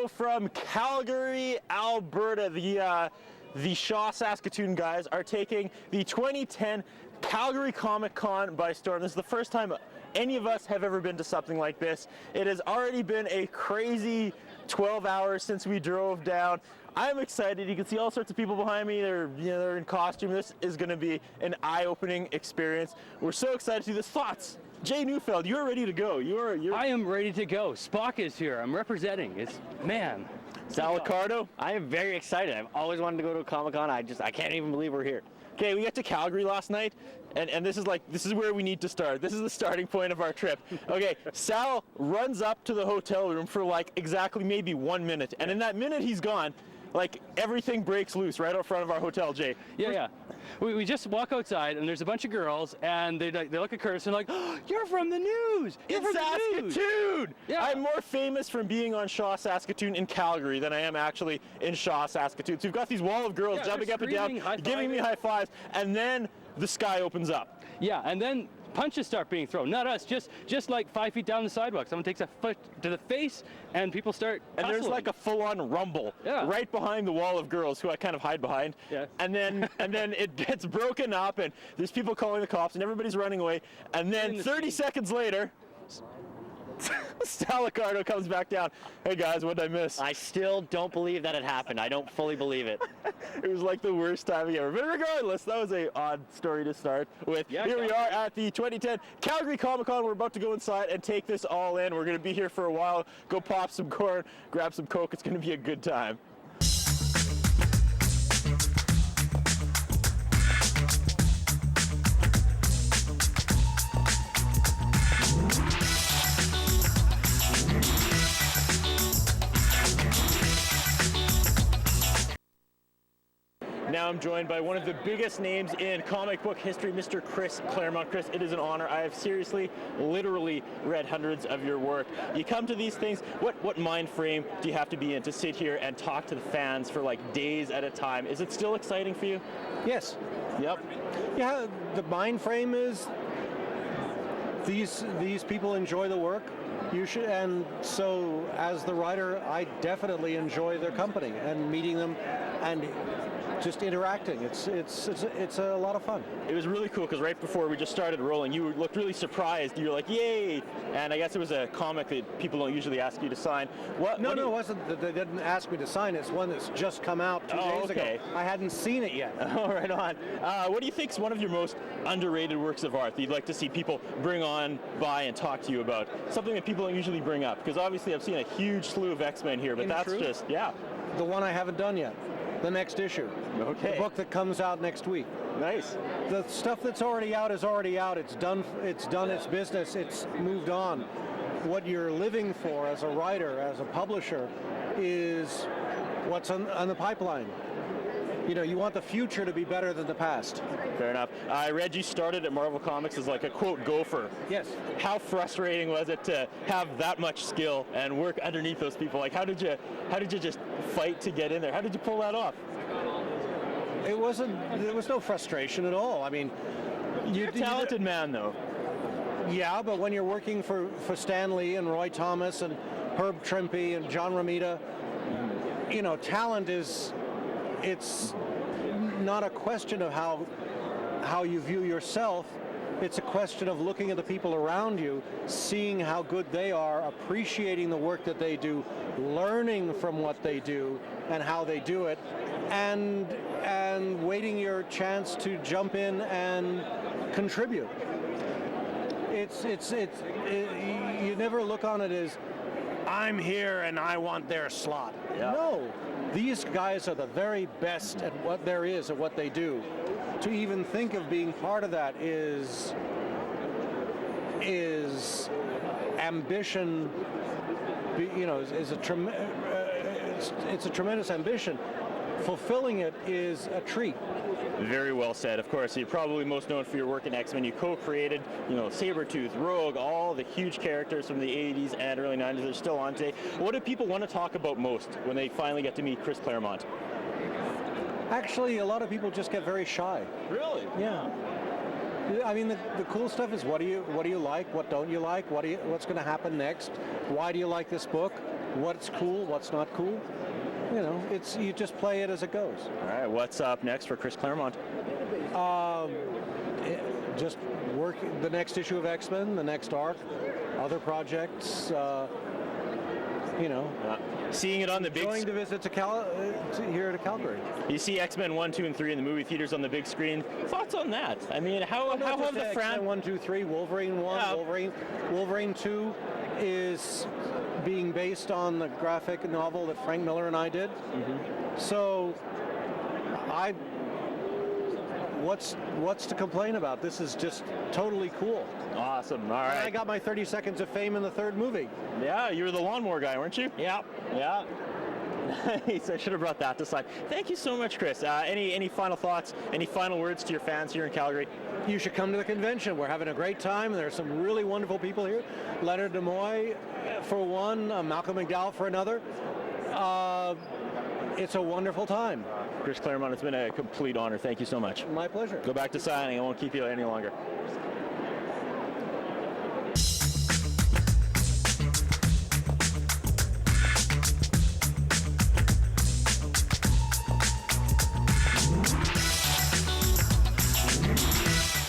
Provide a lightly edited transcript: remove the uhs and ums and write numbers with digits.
show from Calgary, Alberta. The Shaw Saskatoon guys are taking the 2010 Calgary Comic Con by storm. This is the first time any of us have ever been to something like this. It has already been a crazy 12 hours since we drove down. I'm excited. You can see all sorts of people behind me. They're in costume. This is going to be an eye-opening experience. We're so excited to do this. Thoughts? Jay Neufeld, you're ready to go. I am ready to go. Spock is here. I'm representing. Man. Sal Liccardo? I am very excited. I've always wanted to go to a Comic-Con. I can't even believe we're here. Okay, we got to Calgary last night, and this is where we need to start. This is the starting point of our trip. Okay, Sal runs up to the hotel room for like exactly maybe 1 minute, and in that minute he's gone. Like, everything breaks loose right out front of our hotel, Jay. Yeah. We just walk outside, and there's a bunch of girls, and they look at Curtis and like, oh, you're from the news! You're from Saskatoon! Yeah. I'm more famous from being on Shaw Saskatoon in Calgary than I am actually in Shaw Saskatoon. So we've got these wall of girls jumping up and down, giving me high fives, and then the sky opens up. Yeah, and then punches start being thrown. Not us, just like 5 feet down the sidewalk. Someone takes a foot to the face, and people start And hustling. there's like a full-on rumble right behind the wall of girls who I kind of hide behind. Yeah. And then it gets broken up, and there's people calling the cops, and everybody's running away. And then 30 seconds later, Sal Liccardo comes back down. Hey guys, what did I miss? I still don't believe that it happened. I don't fully believe it. It was like the worst timing ever. But regardless, that was an odd story to start with. Yeah, here we are at the 2010 Calgary Comic Con. We're about to go inside and take this all in. We're going to be here for a while, go pop some corn, grab some Coke. It's going to be a good time. Now I'm joined by one of the biggest names in comic book history, Mr. Chris Claremont. Chris, it is an honor. I have seriously, literally read hundreds of your work. You come to these things, what mind frame do you have to be in to sit here and talk to the fans for like days at a time? Is it still exciting for you? Yes. Yep. Yeah, the mind frame is these people enjoy the work. You should, and so as the writer, I definitely enjoy their company and meeting them and just interacting. It's a lot of fun. It was really cool because right before we just started rolling, you looked really surprised. You were like, "Yay!" And I guess it was a comic that people don't usually ask you to sign. No, it wasn't that they didn't ask me to sign. It's one that's just come out 2 days ago. I hadn't seen it yet. Oh, right on. What do you think is one of your most underrated works of art that you'd like to see people bring on by and talk to you about? Something that people don't usually bring up, because obviously I've seen a huge slew of X-Men here, but that's just, yeah. The one I haven't done yet. The next issue. Okay. The book that comes out next week. Nice. The stuff that's already out is already out. It's done its business. It's moved on. What you're living for as a writer, as a publisher, is what's on the pipeline. You know, you want the future to be better than the past. Fair enough. I read you started at Marvel Comics as like a quote gopher. Yes. How frustrating was it to have that much skill and work underneath those people? Like, how did you just fight to get in there? How did you pull that off? There was no frustration at all. I mean, you're a talented man, though. Yeah, but when you're working for Stan Lee and Roy Thomas and Herb Trimpe and John Romita, you know, talent is. It's not a question of how you view yourself. It's a question of looking at the people around you, seeing how good they are, appreciating the work that they do, learning from what they do and how they do it, and waiting your chance to jump in and contribute. You never look on it as I'm here and I want their slot. Yeah. No. These guys are the very best at what there is at what they do. To even think of being part of that is ambition. You know, it's a tremendous ambition. Fulfilling it is a treat. Very well said. Of course, you're probably most known for your work in X-Men. You co-created, Sabretooth, Rogue, all the huge characters from the 80s and early 90s. They're still on today. What do people want to talk about most when they finally get to meet Chris Claremont? Actually, a lot of people just get very shy. Really? Yeah. I mean, the cool stuff is what do you like? What don't you like? What's going to happen next? Why do you like this book? what's cool, what's not cool. You know, you just play it as it goes. All right, what's up next for Chris Claremont? Just work the next issue of X-Men, the next arc, other projects. You know, Seeing it on the big going to visit here to Calgary. You see X-Men 1, 2, and 3 in the movie theaters on the big screen. Thoughts on that? I mean, how have the X-Men 1, 2, 3, Wolverine 1, Yeah. Wolverine 2 is being based on the graphic novel that Frank Miller and I did. So, what's to complain about? This is just totally cool. Awesome. All And I right. got my 30 seconds of fame in the third movie. Yeah, you were the lawnmower guy, weren't you? Yeah. Yeah. Nice. I should have brought that to slide. Thank you so much, Chris. Any final thoughts? Any final words to your fans here in Calgary? You should come to the convention. We're having a great time. There's some really wonderful people here. Leonard Nimoy for one, Malcolm McDowell for another. It's a wonderful time. Chris Claremont, it's been a complete honor. Thank you so much. My pleasure. Go back to signing. I won't keep you any longer.